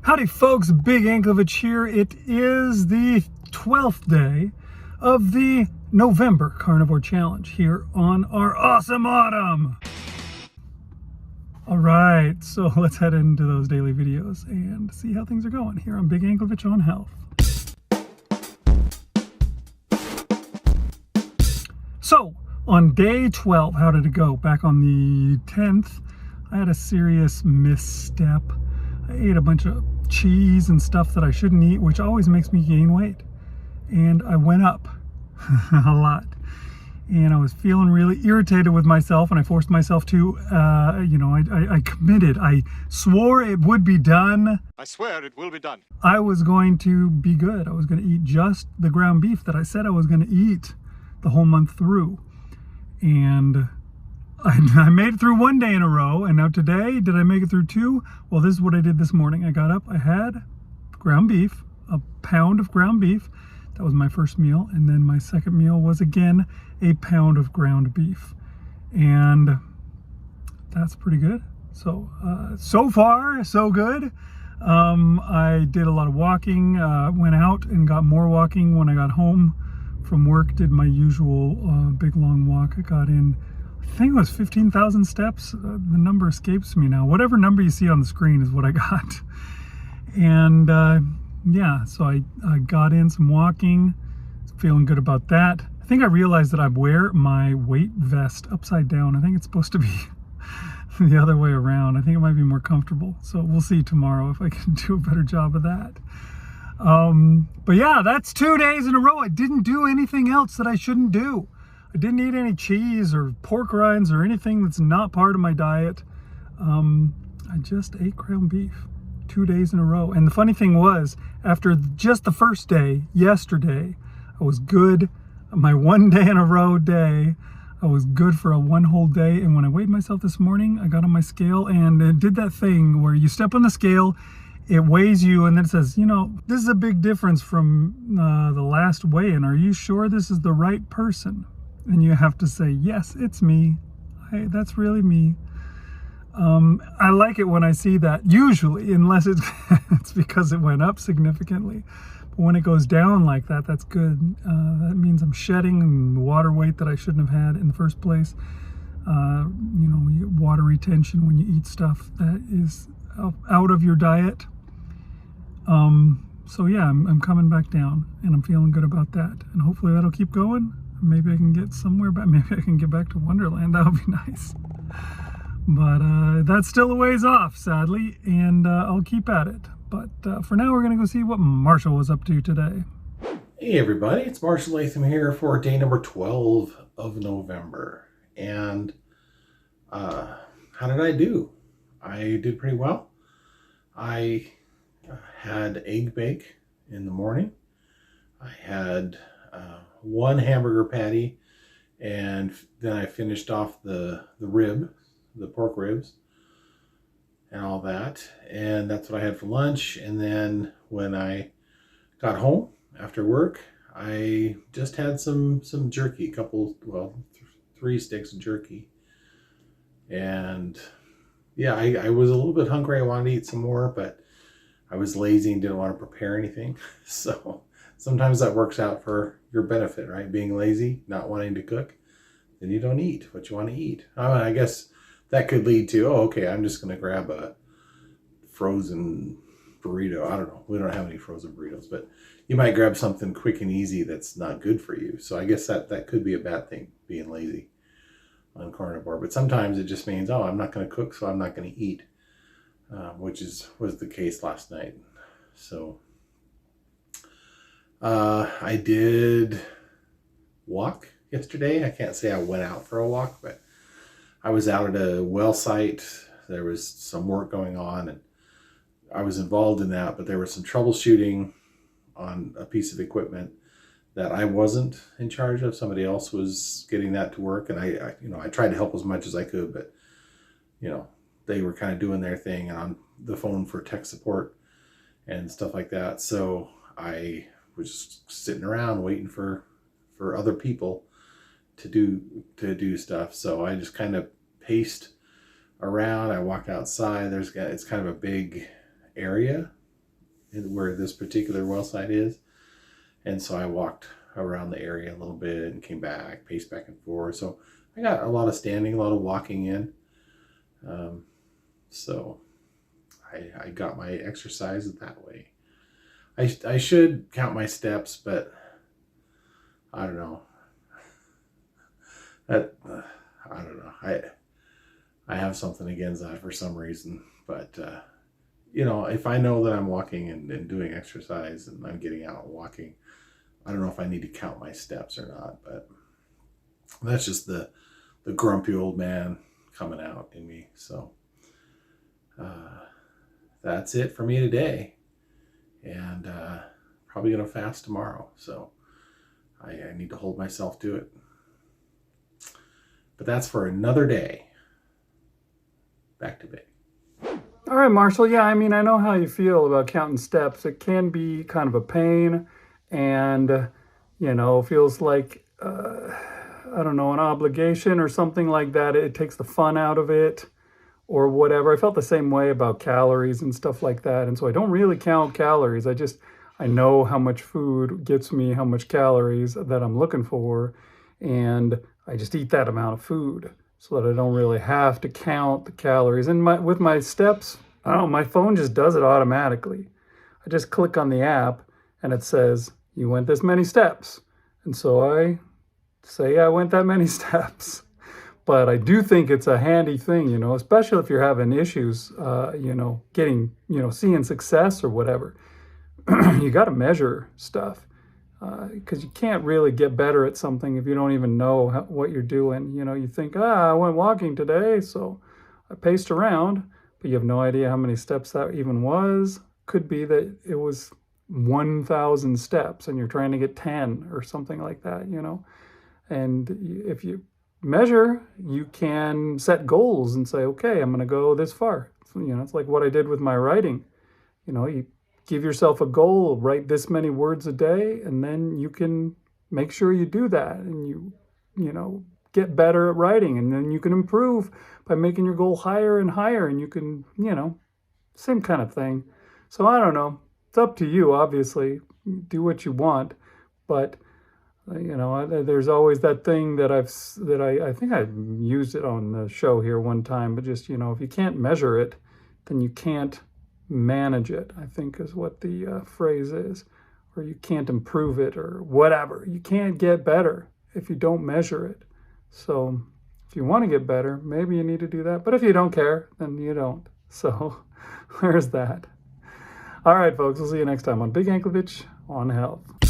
Howdy folks, Big Anklevich here. It is the 12th day of the November Carnivore Challenge here on our awesome autumn. All right, so let's head into those daily videos and see how things are going here on Big Anklevich on Health. So on day 12, how did it go? Back on the 10th, I had a serious misstep. I ate a bunch of cheese and stuff that I shouldn't eat, which always makes me gain weight. And I went up a lot. And I was feeling really irritated with myself, and I forced myself to, I committed. I swore it would be done. I swear it will be done. I was going to be good. I was going to eat just the ground beef that I said I was going to eat the whole month through. And I made it through one day in a row, and now today, did I make it through two? Well, this is what I did this morning. I got up, I had ground beef, a pound of ground beef. That was my first meal, and then my second meal was again a pound of ground beef. And that's pretty good. So, so far, so good. I did a lot of walking, went out and got more walking when I got home from work, did my usual big long walk. I got in, I think it was 15,000 steps. The number escapes me now. Whatever number you see on the screen is what I got. And yeah, so I got in some walking, feeling good about that. I think I realized that I wear my weight vest upside down. I think it's supposed to be the other way around. I think it might be more comfortable. So we'll see tomorrow if I can do a better job of that. But yeah, that's 2 days in a row. I didn't do anything else that I shouldn't do. I didn't eat any cheese or pork rinds or anything that's not part of my diet. I just ate ground beef 2 days in a row. And the funny thing was, after just the first day, yesterday, I was good. My 1 day in a row day, I was good for a one whole day. And when I weighed myself this morning, I got on my scale and it did that thing where you step on the scale, it weighs you, and then it says, you know, this is a big difference from the last weigh-in. Are you sure this is the right person? And you have to say, yes, it's me. That's really me. I like it when I see that, usually, unless it's because it went up significantly. But when it goes down like that, that's good. That means I'm shedding water weight that I shouldn't have had in the first place. You know, you get water retention when you eat stuff that is out of your diet. So yeah, I'm coming back down, and I'm feeling good about that. And hopefully that'll keep going. Maybe I can get somewhere back. Maybe I can get back to Wonderland. That would be nice. But that's still a ways off, sadly, and I'll keep at it. But for now, we're going to go see what Marshall was up to today. Hey everybody, it's Marshal here for day number 12 of November. And how did I do? I did pretty well. I had egg bake in the morning. I had one hamburger patty, and then I finished off the pork ribs and all that, and that's what I had for lunch. And then when I got home after work, I just had some jerky, three sticks of jerky. And yeah, I was a little bit hungry. I wanted to eat some more, but I was lazy and didn't want to prepare anything. So sometimes that works out for your benefit, right? Being lazy, not wanting to cook, then you don't eat what you want to eat. I guess that could lead to, oh, okay, I'm just going to grab a frozen burrito. I don't know. We don't have any frozen burritos, but you might grab something quick and easy that's not good for you. So I guess that could be a bad thing, being lazy on carnivore. But sometimes it just means, oh, I'm not going to cook, so I'm not going to eat, which was the case last night. So I did walk yesterday. I can't say I went out for a walk, but I was out at a well site. There was some work going on, and I was involved in that, but there was some troubleshooting on a piece of equipment that I wasn't in charge of. Somebody else was getting that to work, and I tried to help as much as I could, but they were kind of doing their thing and on the phone for tech support and stuff like that. So I was just sitting around waiting for other people to do stuff. So I just kind of paced around. I walked outside. It's kind of a big area where this particular well site is. And so I walked around the area a little bit and came back, paced back and forth. So I got a lot of standing, a lot of walking in. So I got my exercise that way. I should count my steps, but I don't know. I don't know. I have something against that for some reason, but you know, if I know that I'm walking and doing exercise and I'm getting out and walking, I don't know if I need to count my steps or not, but that's just the grumpy old man coming out in me. So that's it for me today, and probably gonna fast tomorrow. So I need to hold myself to it. But that's for another day. Back to Vic. All right, Marshall. Yeah, I mean, I know how you feel about counting steps. It can be kind of a pain, and you know, feels like I don't know, an obligation or something like that. It takes the fun out of it, or whatever. I felt the same way about calories and stuff like that, and so I don't really count calories. I know how much food gets me how much calories that I'm looking for, and I just eat that amount of food so that I don't really have to count the calories. And with my steps, I don't know, my phone just does it automatically. I just click on the app and it says, you went this many steps. And so I say, yeah, I went that many steps. But I do think it's a handy thing, you know, especially if you're having issues, you know, getting, you know, seeing success or whatever. You got to measure stuff. Because you can't really get better at something if you don't even know what you're doing. You know, you think, I went walking today, so I paced around, but you have no idea how many steps that even was. Could be that it was 1,000 steps and you're trying to get 10 or something like that, you know. And if you measure, you can set goals and say, okay, I'm going to go this far. So, you know, it's like what I did with my writing. You know, you give yourself a goal, write this many words a day, and then you can make sure you do that, and you know, get better at writing, and then you can improve by making your goal higher and higher, and you can, you know, same kind of thing. So I don't know. It's up to you, obviously. Do what you want, but you know, there's always that thing that I think I used it on the show here one time, but just, you know, if you can't measure it, then you can't manage it, I think is what the phrase is, or you can't improve it or whatever. You can't get better if you don't measure it. So if you want to get better, maybe you need to do that. But if you don't care, then you don't. So there's that. All right, folks, we'll see you next time on Big Anklevich on Health.